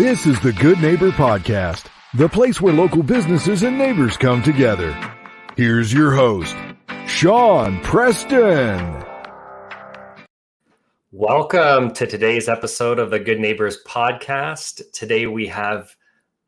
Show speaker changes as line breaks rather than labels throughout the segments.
This is the Good Neighbor Podcast, the place where local businesses and neighbors come together. Here's your host, Sean Preston.
Welcome to today's episode of the Good Neighbors Podcast. Today we have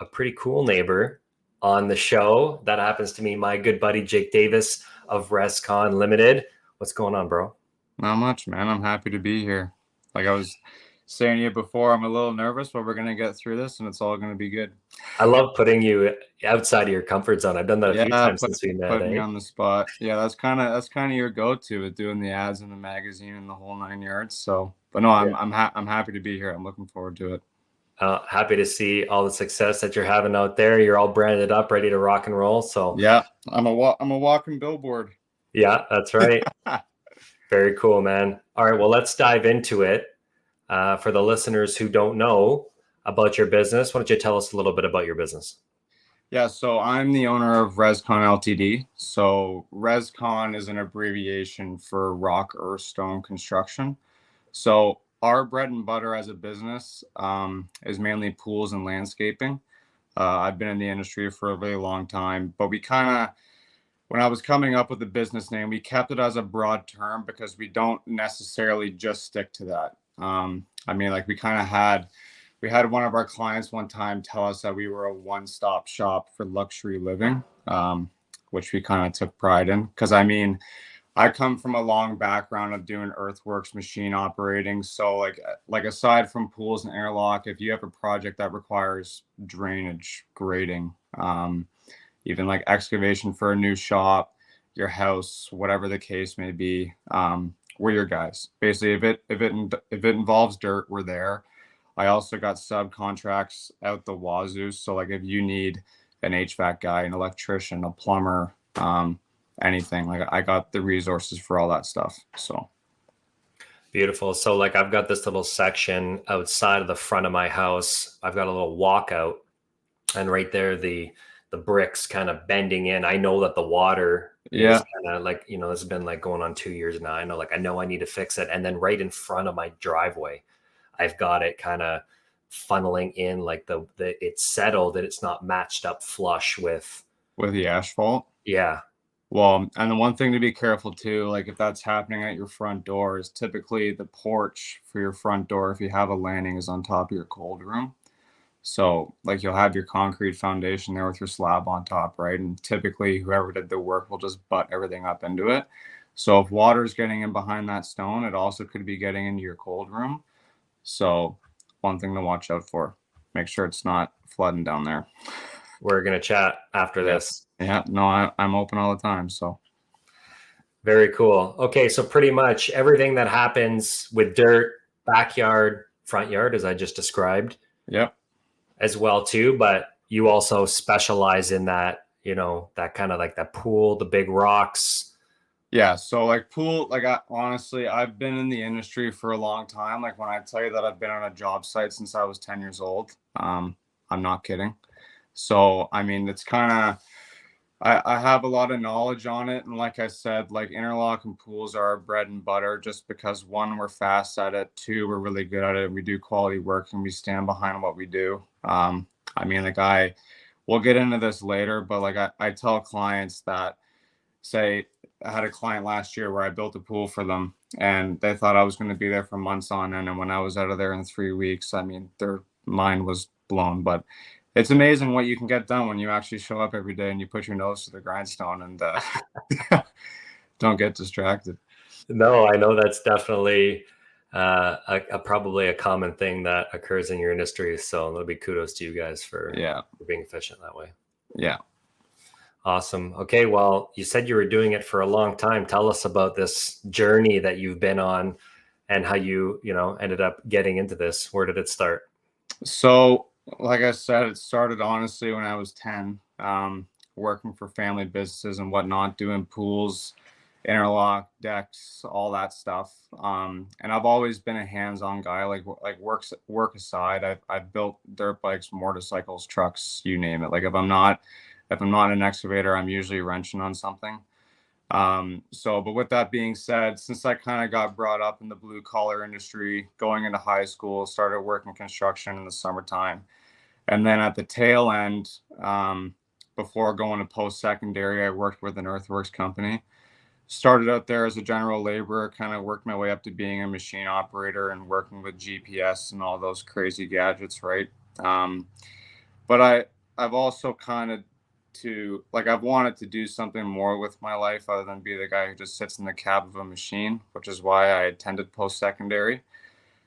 a pretty cool neighbor on the show. That happens to be my good buddy, Jake Davis of Rescon Limited. What's going on, bro?
Not much, man. I'm happy to be here. Like I was saying to you before, I'm a little nervous, but we're going to get through this and it's all going to be good.
I love putting you outside of your comfort zone. I've done that a few times since we met.
Putting me on the spot. Yeah, that's kind of your go-to with doing the ads in the magazine and the whole 9 yards. So, but no, I'm happy to be here. I'm looking forward to it.
Happy to see all the success that you're having out there. You're all branded up, ready to rock and roll. So
yeah, I'm a walking billboard.
Yeah, that's right. Very cool, man. All right, well, let's dive into it. For the listeners who don't know about your business, why don't you tell us a little bit about your business?
Yeah, so I'm the owner of Rescon LTD. So Rescon is an abbreviation for rock, earth, stone construction. So our bread and butter as a business is mainly pools and landscaping. I've been in the industry for a really long time, but when I was coming up with the business name, we kept it as a broad term because we don't necessarily just stick to that. We had one of our clients one time tell us that we were a one-stop shop for luxury living, which we kind of took pride in. Because I come from a long background of doing earthworks, machine operating. So like aside from pools and interlock, if you have a project that requires drainage, grading, even like excavation for a new shop, your house, whatever the case may be, we're your guys. Basically, if it involves dirt, we're there. I also got subcontracts out the wazoo. So like if you need an HVAC guy, an electrician, a plumber, anything, like I got the resources for all that stuff. So
beautiful. So like I've got this little section outside of the front of my house. I've got a little walkout, and right there the bricks kind of bending in. I know that the water is kind of like, this has been like going on 2 years now. I know I need to fix it. And then right in front of my driveway, I've got it kind of funneling in, like it's settled, that it's not matched up flush with
the asphalt.
Yeah.
Well, and the one thing to be careful too, like if that's happening at your front door, is typically the porch for your front door, if you have a landing, is on top of your cold room. So like you'll have your concrete foundation there with your slab on top, right? And typically whoever did the work will just butt everything up into it. So if water's getting in behind that stone, it also could be getting into your cold room. So one thing to watch out for, make sure it's not flooding down there.
We're going to chat after this.
Yeah, no, I'm open all the time. So
very cool. Okay. So pretty much everything that happens with dirt, backyard, front yard, as I just described.
Yep.
As well too, but you also specialize in that, that kind of like that pool, the big rocks.
Yeah. So like pool, like honestly, I've been in the industry for a long time. Like when I tell you that I've been on a job site since I was 10 years old, I'm not kidding. So, it's kind of, I have a lot of knowledge on it. And like I said, like interlock and pools are our bread and butter, just because one, we're fast at it. Two, we're really good at it. We do quality work and we stand behind what we do. We'll get into this later, but like I tell clients that, say I had a client last year where I built a pool for them and they thought I was going to be there for months on end. And when I was out of there in 3 weeks, their mind was blown. But it's amazing what you can get done when you actually show up every day and you put your nose to the grindstone and don't get distracted.
No, I know that's definitely probably a common thing that occurs in your industry. So that'll be kudos to you guys for being efficient that way.
Yeah.
Awesome. Okay. Well, you said you were doing it for a long time. Tell us about this journey that you've been on and how you ended up getting into this. Where did it start?
So, like I said, it started honestly when I was 10, working for family businesses and whatnot, doing pools, interlock, decks, all that stuff. And I've always been a hands-on guy, like work aside. I've built dirt bikes, motorcycles, trucks, you name it. Like if I'm not an excavator, I'm usually wrenching on something. But with that being said, since I kind of got brought up in the blue collar industry, going into high school, started working construction in the summertime. And then at the tail end, before going to post-secondary, I worked with an earthworks company. Started out there as a general laborer, kind of worked my way up to being a machine operator and working with GPS and all those crazy gadgets, right? But I've also kind of I've wanted to do something more with my life other than be the guy who just sits in the cab of a machine, which is why I attended post-secondary.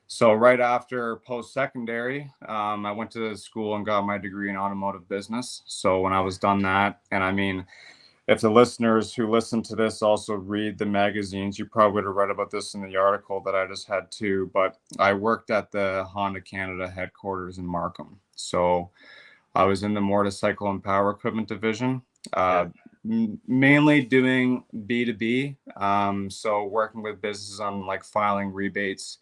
So right after post-secondary, I went to school and got my degree in automotive business. So when I was done that, and I mean, if the listeners who listen to this also read the magazines, you probably would have read about this in the article that I just had too. But I worked at the Honda Canada headquarters in Markham. So I was in the motorcycle and power equipment division, mainly doing B2B. So working with businesses on like filing rebates,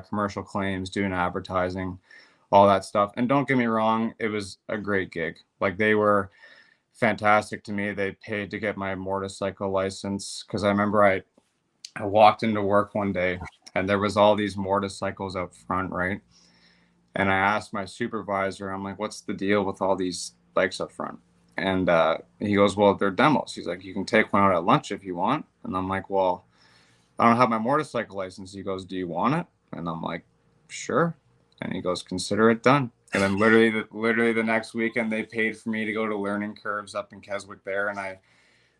commercial claims, doing advertising, all that stuff. And don't get me wrong, it was a great gig. Like they were fantastic to me. They paid to get my motorcycle license because I remember I walked into work one day and there was all these motorcycles out front, right? And I asked my supervisor, I'm like, what's the deal with all these bikes up front? And he goes, well, they're demos. He's like, you can take one out at lunch if you want. And I'm like, well, I don't have my motorcycle license. He goes, do you want it? And I'm like, sure. And he goes, consider it done. And then literally the next weekend, they paid for me to go to learning curves up in Keswick there. And I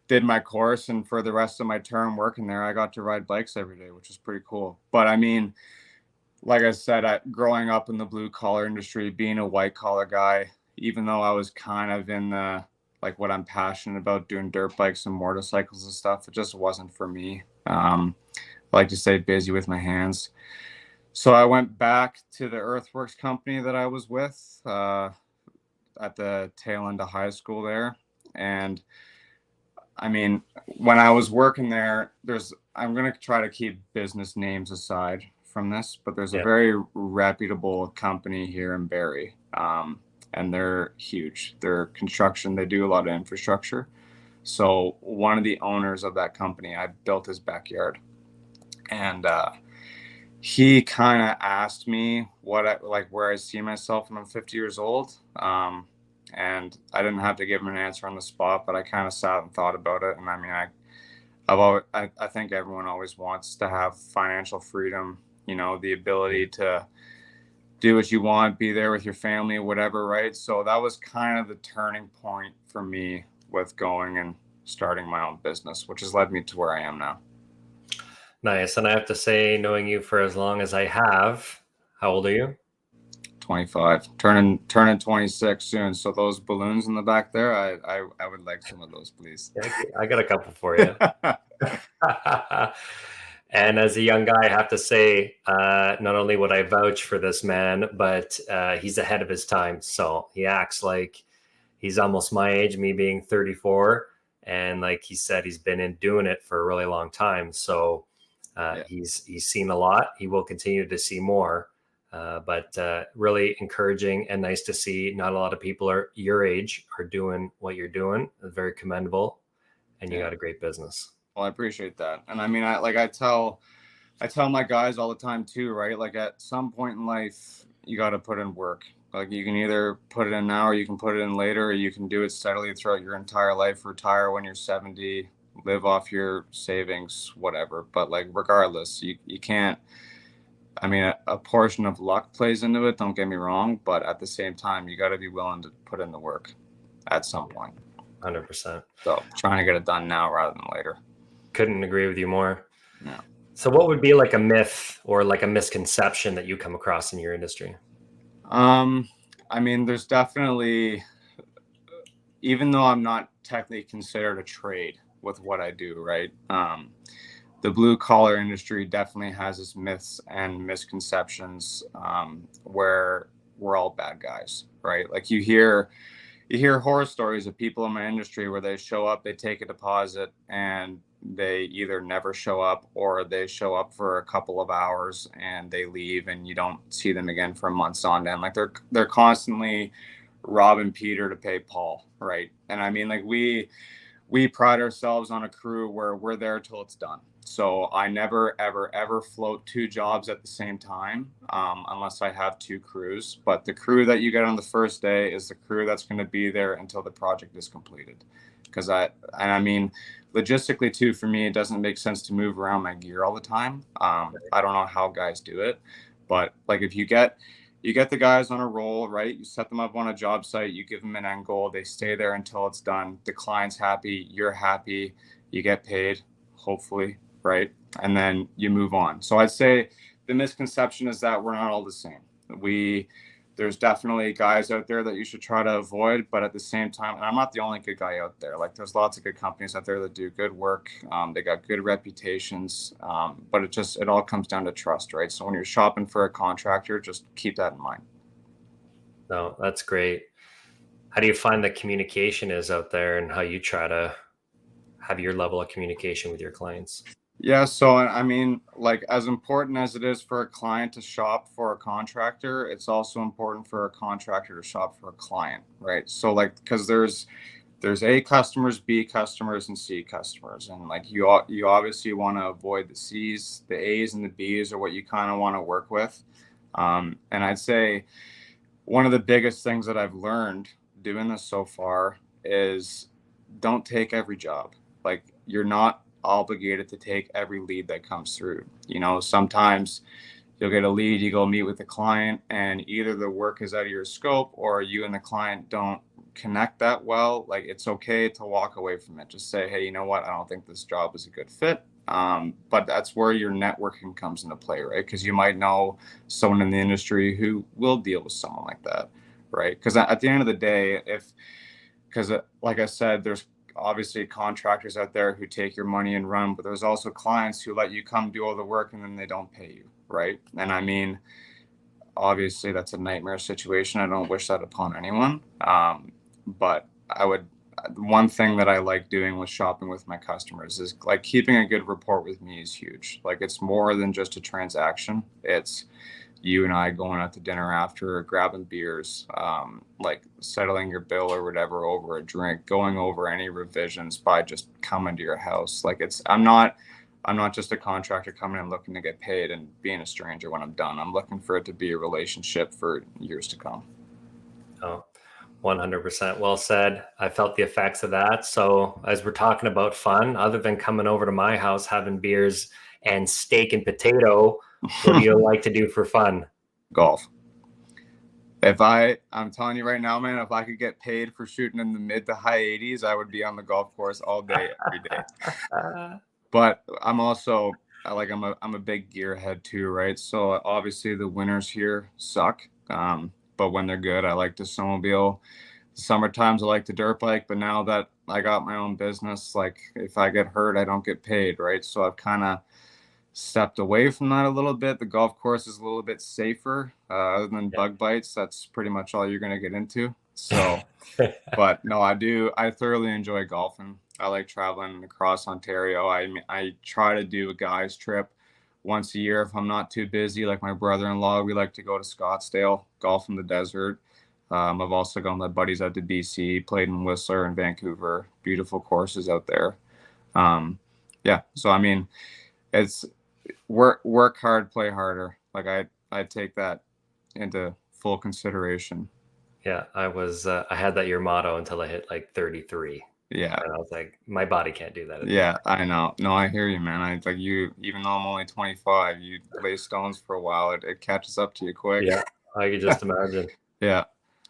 did my course. And for the rest of my term working there, I got to ride bikes every day, which was pretty cool. But I mean, like I said, growing up in the blue collar industry, being a white collar guy, even though I was kind of in the, like what I'm passionate about, doing dirt bikes and motorcycles and stuff, it just wasn't for me. I like to stay busy with my hands. So I went back to the earthworks company that I was with at the tail end of high school there. And I mean, when I was working there, I'm going to try to keep business names aside from this, but there's a very reputable company here in Barrie, and they're huge. They're construction. They do a lot of infrastructure. So one of the owners of that company, I built his backyard, and he kind of asked me where I see myself when I'm 50 years old. And I didn't have to give him an answer on the spot, but I kind of sat and thought about it. And I mean, I think everyone always wants to have financial freedom, the ability to do what you want, be there with your family, whatever, right? So that was kind of the turning point for me with going and starting my own business, which has led me to where I am now.
Nice. And I have to say, knowing you for as long as I have, how old are you?
25, turning 26 soon. So those balloons in the back there, I would like some of those, please.
I got a couple for you. And as a young guy, I have to say, not only would I vouch for this man, but he's ahead of his time. So he acts like he's almost my age, me being 34. And like he said, he's been doing it for a really long time. So he's seen a lot. He will continue to see more. But really encouraging and nice to see not a lot of people your age are doing what you're doing. It's very commendable. And you got a great business.
Well, I appreciate that. And I mean, I tell my guys all the time too, right? Like at some point in life, you got to put in work. Like you can either put it in now or you can put it in later, or you can do it steadily throughout your entire life, retire when you're 70, live off your savings, whatever. But like, regardless, you can't, I mean, a portion of luck plays into it. Don't get me wrong. But at the same time, you got to be willing to put in the work at some point.
100%.
So trying to get it done now rather than later.
Couldn't agree with you more.
No.
So what would be like a myth or like a misconception that you come across in your industry?
I mean, there's definitely, even though I'm not technically considered a trade with what I do, right? The blue collar industry definitely has its myths and misconceptions, where we're all bad guys, right? Like you hear horror stories of people in my industry where they show up, they take a deposit, and they either never show up or they show up for a couple of hours and they leave and you don't see them again for months on end. Like they're constantly robbing Peter to pay Paul, right? And I mean, like we we pride ourselves on a crew where we're there till it's done. So I never, ever, ever float two jobs at the same time, unless I have two crews. But the crew that you get on the first day is the crew that's going to be there until the project is completed. I mean, logistically too, for me, it doesn't make sense to move around my gear all the time. I don't know how guys do it, but like if you get the guys on a roll, right? You set them up on a job site, you give them an end goal, they stay there until it's done. The client's happy, you're happy, you get paid, hopefully, right? And then you move on. So I'd say the misconception is that we're not all the same. There's definitely guys out there that you should try to avoid, but at the same time, and I'm not the only good guy out there. Like there's lots of good companies out there that do good work. They got good reputations, but it all comes down to trust, right? So when you're shopping for a contractor, just keep that in mind.
No, that's great. How do you find the communication is out there, and how you try to have your level of communication with your clients?
Yeah, so I mean, like as important as it is for a client to shop for a contractor, it's also important for a contractor to shop for a client, right? So like, because there's A customers, B customers, and C customers, and like you obviously want to avoid the C's, the A's, and the B's are what you kind of want to work with. And I'd say one of the biggest things that I've learned doing this so far is don't take every job. Like you're not obligated to take every lead that comes through. You know, sometimes you'll get a lead, you go meet with the client, and either the work is out of your scope or you and the client don't connect that well. Like it's okay to walk away from it. Just say, hey, you know what? I don't think this job is a good fit. But that's where your networking comes into play, right? Because you might know someone in the industry who will deal with someone like that, right? Because at the end of the day, because like I said, there's obviously contractors out there who take your money and run, but there's also clients who let you come do all the work and then they don't pay you, right? And I mean, obviously that's a nightmare situation. I don't wish that upon anyone. But one thing that I like doing with shopping with my customers is like keeping a good rapport with me is huge. Like it's more than just a transaction. It's you and I going out to dinner after, grabbing beers, like settling your bill or whatever over a drink, going over any revisions by just coming to your house. Like I'm not just a contractor coming in looking to get paid and being a stranger when I'm done. I'm looking for it to be a relationship for years to come.
Oh, 100% well said. I felt the effects of that. So as we're talking about fun, other than coming over to my house, having beers and steak and potato, what do you like to do for fun?
Golf. I'm telling you right now, man, if I could get paid for shooting in the mid to high 80s, I would be on the golf course all day, every day. But I'm also I'm a big gearhead too, right? So obviously the winters here suck. But when they're good, I like to snowmobile. Summer times I like to dirt bike, but now that I got my own business, like if I get hurt, I don't get paid, right? So I've kind of stepped away from that a little bit. The golf course is a little bit safer, other than bug bites. That's pretty much all you're going to get into. So, but no, I thoroughly enjoy golfing. I like traveling across Ontario. I try to do a guy's trip once a year if I'm not too busy. Like my brother-in-law, we like to go to Scottsdale, golf in the desert. I've also gone with buddies out to BC, played in Whistler and Vancouver. Beautiful courses out there. Yeah, so I mean, it's work hard, play harder. Like I take that into full consideration.
Yeah, I had that your motto until I hit like 33.
Yeah.
And I was like, my body can't do that anymore.
Yeah, I know. No, I hear you, man. I like you, even though I'm only 25, you lay stones for a while. It catches up to you quick.
Yeah, I could just imagine.
Yeah.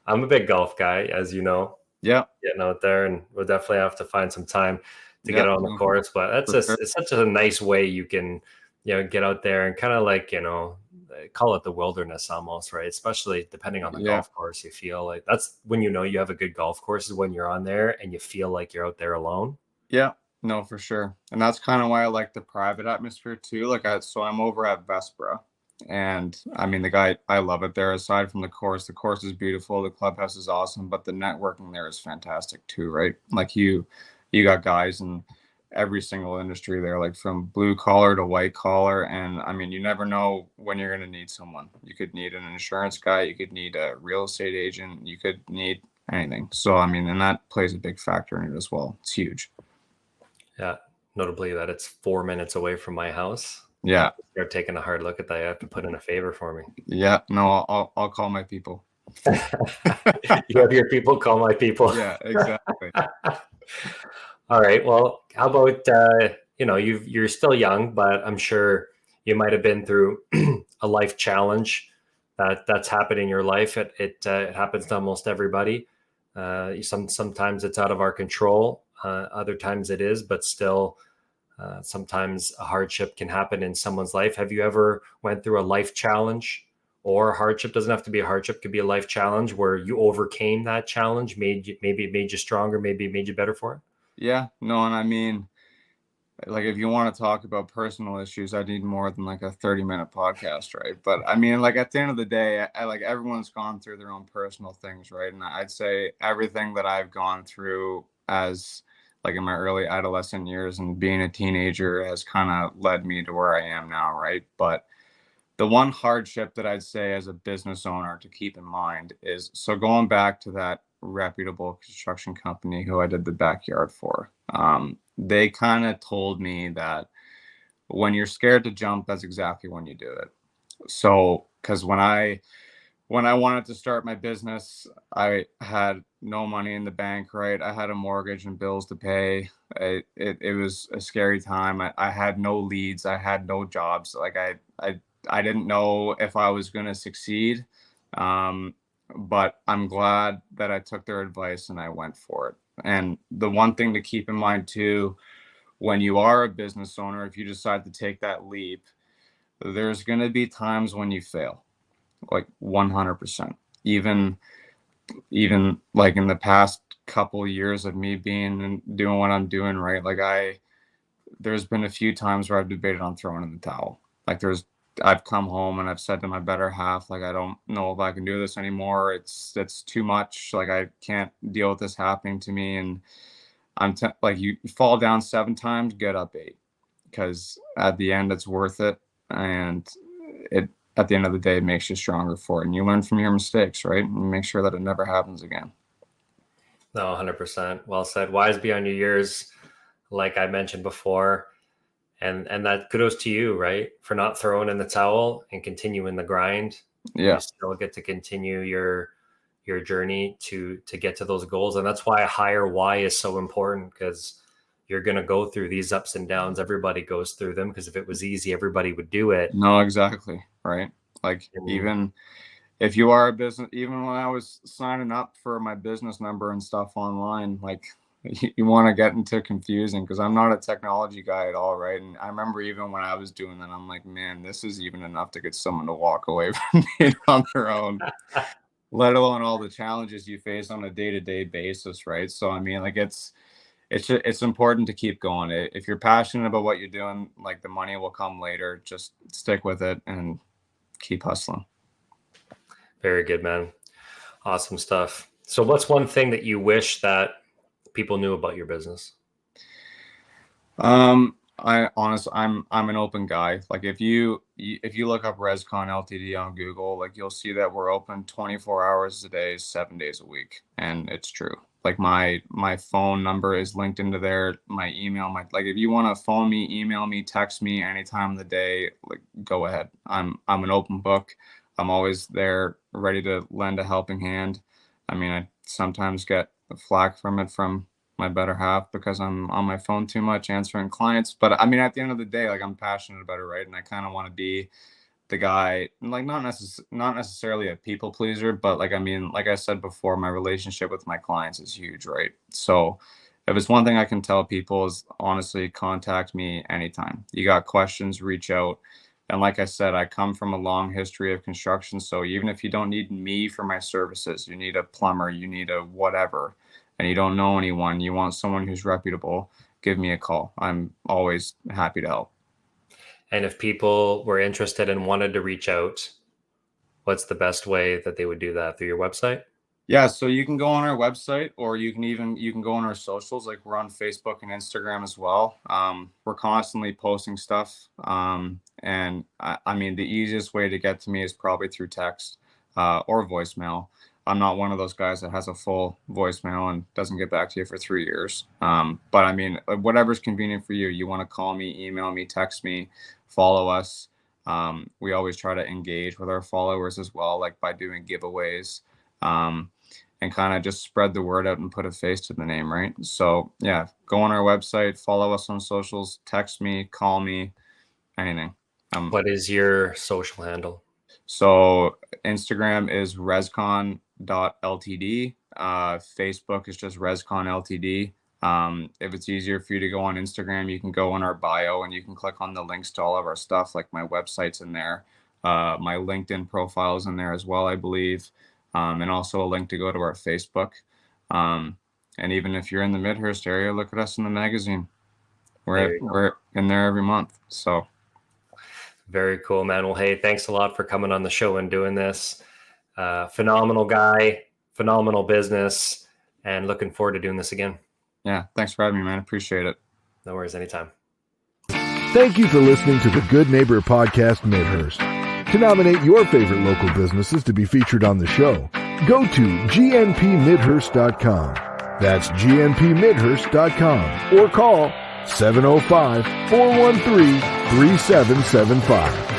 I'm a big golf guy, as you know.
Yeah.
Getting out there, and we'll definitely have to find some time to get on the course. But it's such a nice way you can, get out there and kind of like, call it the wilderness almost, right? Especially depending on the golf course, you feel like that's when you have a good golf course is when you're on there and you feel like you're out there alone.
Yeah, no, for sure. And that's kind of why I like the private atmosphere too. So I'm over at Vespra, and I mean, I love it there. Aside from the course is beautiful. The clubhouse is awesome, but the networking there is fantastic too, right? Like you got guys in every single industry there, like from blue collar to white collar. And I mean, you never know when you're going to need someone. You could need an insurance guy. You could need a real estate agent. You could need anything. So, I mean, and that plays a big factor in it as well. It's huge.
Yeah. Notably that it's 4 minutes away from my house.
Yeah.
Start taking a hard look at that. You have to put in a favor for me.
Yeah. No, I'll call my people.
You have your people call my people.
Yeah, exactly.
All right. Well, how about you're still young, but I'm sure you might have been through a life challenge that's happened in your life. It happens to almost everybody. Sometimes it's out of our control. Other times it is, but still, sometimes a hardship can happen in someone's life. Have you ever went through a life challenge or a hardship? Doesn't have to be a hardship, could be a life challenge where you overcame that challenge, maybe it made you stronger, maybe it made you better for it.
Yeah, no, and I mean, like, if you want to talk about personal issues, I need more than like a 30-minute podcast, right? But I mean, like, at the end of the day, I like, everyone's gone through their own personal things, right? And I'd say everything that I've gone through as like in my early adolescent years and being a teenager has kind of led me to where I am now, right? But the one hardship that I'd say as a business owner to keep in mind is, so going back to that reputable construction company who I did the backyard for, they kind of told me that when you're scared to jump, that's exactly when you do it. So, because when I wanted to start my business, I had no money in the bank, right? I had a mortgage and bills to pay. It was a scary time. I had no leads. I had no jobs. Like I didn't know if I was going to succeed. Um, but I'm glad that I took their advice and I went for it. And the one thing to keep in mind too, when you are a business owner, if you decide to take that leap, there's going to be times when you fail, like 100%. Even like in the past couple years of me being and doing what I'm doing, right? Like there's been a few times where I've debated on throwing in the towel. Like I've come home and I've said to my better half, like, I don't know if I can do this anymore. It's too much. Like, I can't deal with this happening to me. And like, you fall down 7 times, get up 8, because at the end it's worth it. And it, at the end of the day, it makes you stronger for it. And you learn from your mistakes, right? And make sure that it never happens again.
No, 100%. Well said. Wise beyond your years, like I mentioned before. And that kudos to you, right? For not throwing in the towel and continuing the grind.
Yeah.
You still get to continue your journey to get to those goals. And that's why a higher why is so important, because you're going to go through these ups and downs. Everybody goes through them, because if it was easy, everybody would do it.
No, exactly. Right. Like, even if you are a business, even when I was signing up for my business number and stuff online, like, you want to get into confusing, because I'm not a technology guy at all, right? And I remember even when I was doing that, I'm like, man, this is even enough to get someone to walk away from me on their own, let alone all the challenges you face on a day-to-day basis, right? So I mean, like, it's important to keep going. If you're passionate about what you're doing, like, the money will come later. Just stick with it and keep hustling.
Very good, man. Awesome stuff. So what's one thing that you wish that people knew about your business?
I'm an open guy. Like, if you look up Rescon LTD on Google, like, you'll see that we're open 24 hours a day, 7 days a week. And it's true. Like, my phone number is linked into there, my email, like, if you want to phone me, email me, text me any time of the day, like, go ahead. I'm an open book. I'm always there, ready to lend a helping hand. I mean, I sometimes get flack from my better half because I'm on my phone too much answering clients. But I mean, at the end of the day, like, I'm passionate about it, right? And I kind of want to be the guy, like, not necessarily a people pleaser, but, like, I mean, like I said before, my relationship with my clients is huge, right? So if it's one thing I can tell people, is honestly contact me anytime. You got questions, reach out. And like I said, I come from a long history of construction. So even if you don't need me for my services, you need a plumber, you need a whatever, and you don't know anyone, you want someone who's reputable, give me a call. I'm always happy to help.
And if people were interested and wanted to reach out, what's the best way that they would do that? Through your website?
Yeah, so you can go on our website, or you can go on our socials. Like, we're on Facebook and Instagram as well. We're constantly posting stuff. And I mean, the easiest way to get to me is probably through text or voicemail. I'm not one of those guys that has a full voicemail and doesn't get back to you for 3 years. But I mean, whatever's convenient for you. You want to call me, email me, text me, follow us. We always try to engage with our followers as well, like by doing giveaways, and kind of just spread the word out and put a face to the name, right? So yeah, go on our website, follow us on socials, text me, call me, anything.
What is your social handle?
So Instagram is rescon.ltd. Facebook is just Rescon LTD. If it's easier for you to go on Instagram, you can go on our bio and you can click on the links to all of our stuff. Like my website's in there. My LinkedIn profile is in there as well, I believe. And also a link to go to our Facebook. And even if you're in the Midhurst area, look at us in the magazine. We're in there every month. So
very cool, man. Well, hey, thanks a lot for coming on the show and doing this. Phenomenal guy, phenomenal business, and looking forward to doing this again.
Yeah, thanks for having me, man. Appreciate it.
No worries, anytime.
Thank you for listening to the Good Neighbor Podcast Midhurst. To nominate your favorite local businesses to be featured on the show, go to gnpmidhurst.com. That's gnpmidhurst.com or call 705-413-3775.